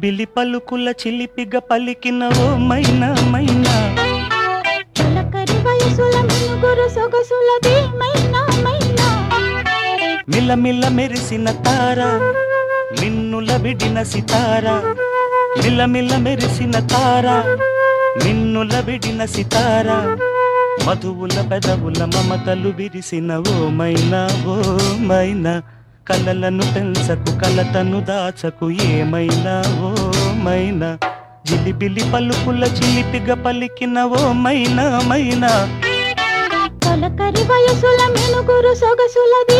జిలిబిలి పలుకుల చిలిపిగ పలికిన ఓ మైనా మైనా, తొలకరి వయసుల మినుగురు సొగసులది మైనా మైనా, మిలమిల మెరిసిన తార మిన్నుల విడిన సితార, మిలమిల మెరిసిన తార మిన్నుల విడిన సితార, మధువుల పెదవుల మమతలు విరిసిన ఓ మైనా ఓ మైనా, కలలను పెంచకు కలతను దాచకు ఏమైనా ఓ మైనా, జిలిబిలి పలుకుల చిలిపిగ పలికిన ఓ మైనా మైనా. తొలకరి వయసుల మినుగురు సొగసులది